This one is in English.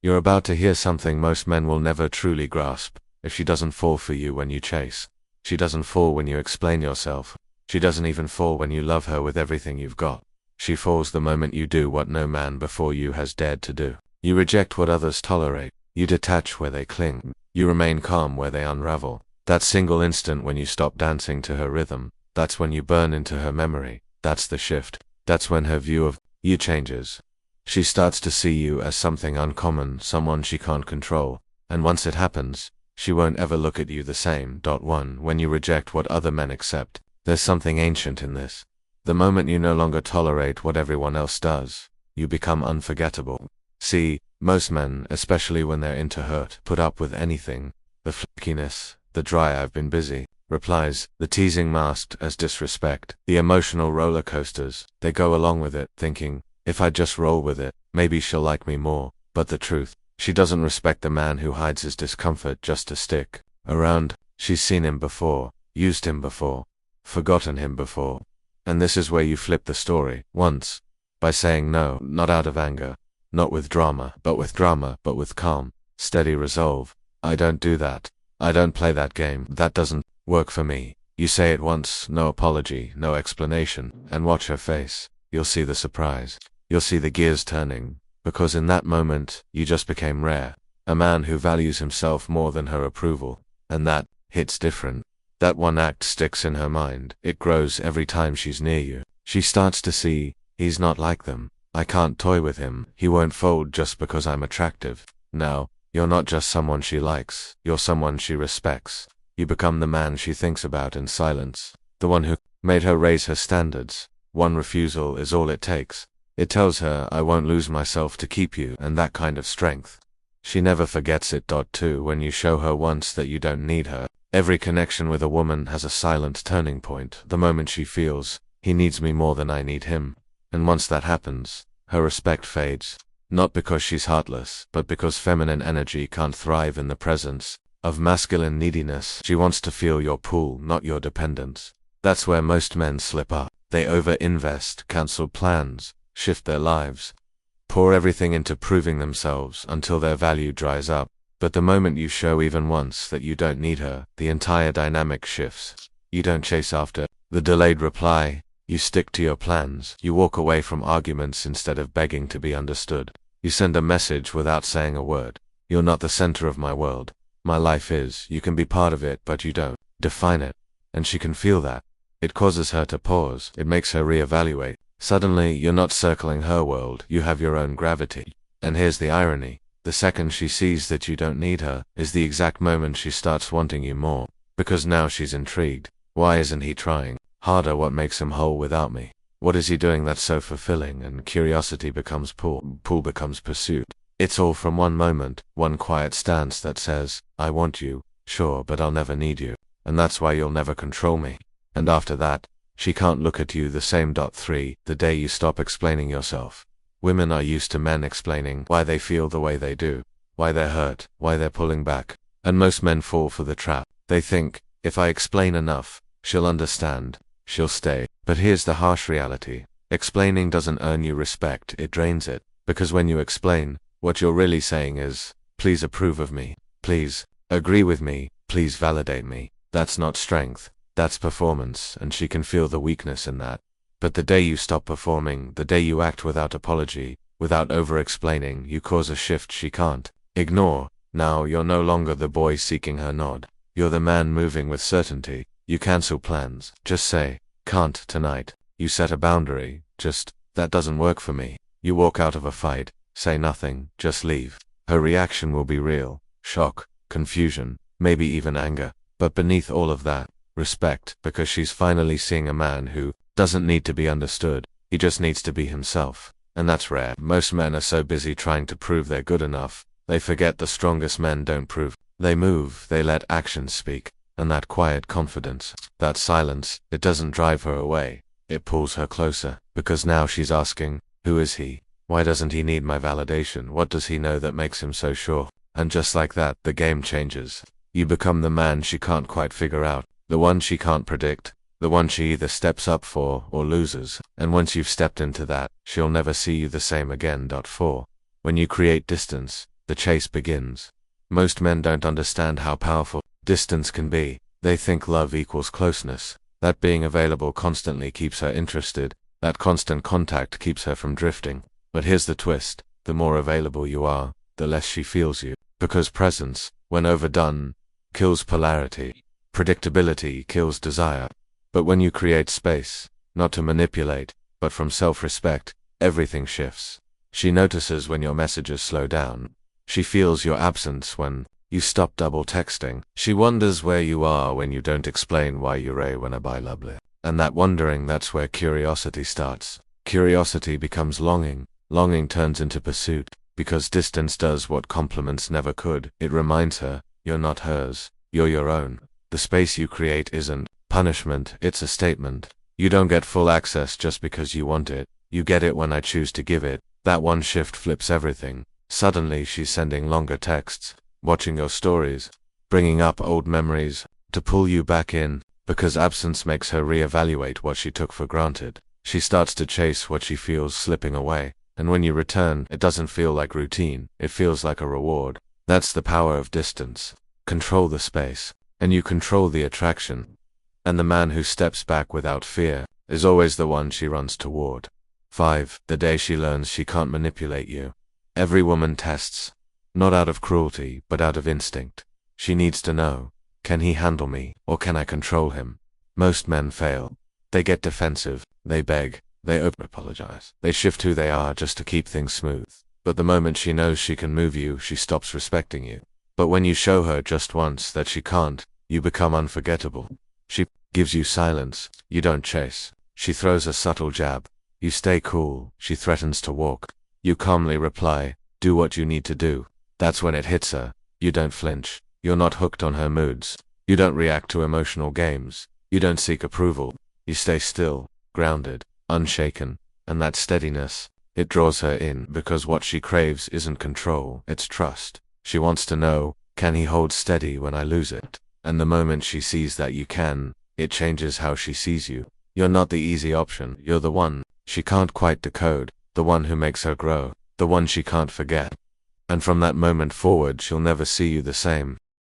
You're about to hear something most men will never truly grasp. If she doesn't fall for you when you chase, she doesn't fall when you explain yourself, she doesn't even fall when you love her with everything you've got. She falls the moment you do what no man before you has dared to do. You reject what others tolerate. You detach where they cling. You remain calm where they unravel. That single instant when you stop dancing to her rhythm, that's when you burn into her memory. That's the shift. That's when her view of you changes. She starts to see you as something uncommon, someone she can't control. And once it happens, she won't ever look at you the same. When you reject what other men accept, there's something ancient in this. The moment you no longer tolerate what everyone else does, you become unforgettable. See, most men, especially when they're into hurt, put up with anything. The flakiness, the dry "I've been busy" replies, the teasing masked as disrespect, the emotional roller coasters. They go along with it, thinking, if I just roll with it, maybe she'll like me more. But the truth, she doesn't respect the man who hides his discomfort just to stick around. She's seen him before, used him before, forgotten him before. And this is where you flip the story, once, by saying no, not out of anger, not with drama, but with calm, steady resolve. I don't do that. I don't play that game. That doesn't work for me. You say it once, no apology, no explanation, and watch her face. You'll see the surprise. You'll see the gears turning, because in that moment, you just became rare. A man who values himself more than her approval. And that hits different. That one act sticks in her mind. It grows every time she's near you. She starts to see, he's not like them. I can't toy with him. He won't fold just because I'm attractive. Now, you're not just someone she likes. You're someone she respects. You become the man she thinks about in silence. The one who made her raise her standards. One refusal is all it takes. It tells her, I won't lose myself to keep you, and that kind of strength. She never forgets it. Too, when you show her once that you don't need her. Every connection with a woman has a silent turning point. The moment she feels, he needs me more than I need him. And once that happens, her respect fades. Not because she's heartless, but because feminine energy can't thrive in the presence of masculine neediness. She wants to feel your pull, not your dependence. That's where most men slip up. They over-invest, cancel plans, shift their lives, pour everything into proving themselves until their value dries up. But the moment you show even once that you don't need her, the entire dynamic shifts. You don't chase after the delayed reply. You stick to your plans. You walk away from arguments instead of begging to be understood. You send a message without saying a word. You're not the center of my world. My life is. You can be part of it, but you don't define it. And she can feel that. It causes her to pause. It makes her reevaluate. Suddenly, you're not circling her world. You have your own gravity. And here's the irony. The second she sees that you don't need her is the exact moment she starts wanting you more. Because now she's intrigued. Why isn't he trying harder? What makes him whole without me? What is he doing that's so fulfilling? And curiosity becomes pull becomes pursuit. It's all from one moment, one quiet stance that says, I want you, sure, but I'll never need you. And that's why you'll never control me. And after that, she can't look at you the same. 3. The day you stop explaining yourself. Women are used to men explaining why they feel the way they do, why they're hurt, why they're pulling back. And most men fall for the trap. They think, if I explain enough, she'll understand, she'll stay. But here's the harsh reality. Explaining doesn't earn you respect, it drains it. Because when you explain, what you're really saying is, please approve of me, please agree with me, please validate me. That's not strength, that's performance, and she can feel the weakness in that. But the day you stop performing, the day you act without apology, without over-explaining, you cause a shift she can't ignore. Now you're no longer the boy seeking her nod. You're the man moving with certainty. You cancel plans. Just say, can't tonight. You set a boundary. Just, that doesn't work for me. You walk out of a fight. Say nothing. Just leave. Her reaction will be real. Shock, confusion, maybe even anger. But beneath all of that, respect, because she's finally seeing a man who doesn't need to be understood. He just needs to be himself. And that's rare. Most men are so busy trying to prove they're good enough, they forget the strongest men don't prove. They move, they let actions speak. And that quiet confidence, that silence, it doesn't drive her away. It pulls her closer. Because now she's asking, who is he? Why doesn't he need my validation? What does he know that makes him so sure? And just like that, the game changes. You become the man she can't quite figure out. The one she can't predict. The one she either steps up for or loses. And once you've stepped into that, she'll never see you the same again. 4. When you create distance, the chase begins. Most men don't understand how powerful distance can be. They think love equals closeness, that being available constantly keeps her interested, that constant contact keeps her from drifting. But here's the twist: the more available you are, the less she feels you. Because presence, when overdone, kills polarity. Predictability kills desire. But when you create space, not to manipulate, but from self-respect, everything shifts. She notices when your messages slow down. She feels your absence when you stop double texting. She wonders where you are when you don't explain why you're when I lovely. And that wondering, that's where curiosity starts. Curiosity becomes longing. Longing turns into pursuit. Because distance does what compliments never could. It reminds her, you're not hers, you're your own. The space you create isn't punishment, it's a statement. You don't get full access just because you want it. You get it when I choose to give it. That one shift flips everything. Suddenly she's sending longer texts, watching your stories, bringing up old memories, to pull you back in, because absence makes her reevaluate what she took for granted. She starts to chase what she feels slipping away, and when you return, it doesn't feel like routine, it feels like a reward. That's the power of distance. Control the space, and you control the attraction. And the man who steps back without fear is always the one she runs toward. 5. The day she learns she can't manipulate you. Every woman tests, not out of cruelty, but out of instinct. She needs to know, can he handle me, or can I control him? Most men fail. They get defensive, they beg, they apologize. They shift who they are just to keep things smooth. But the moment she knows she can move you, she stops respecting you. But when you show her just once that she can't, you become unforgettable. She gives you silence, you don't chase. She throws a subtle jab. You stay cool, she threatens to walk. You calmly reply, do what you need to do. That's when it hits her. You don't flinch. You're not hooked on her moods. You don't react to emotional games. You don't seek approval. You stay still, grounded, unshaken. And that steadiness, it draws her in, because what she craves isn't control, it's trust. She wants to know, can he hold steady when I lose it? And the moment she sees that you can, it changes how she sees you. You're not the easy option, you're the one she can't quite decode, the one who makes her grow, the one she can't forget. And from that moment forward she'll never see you the same.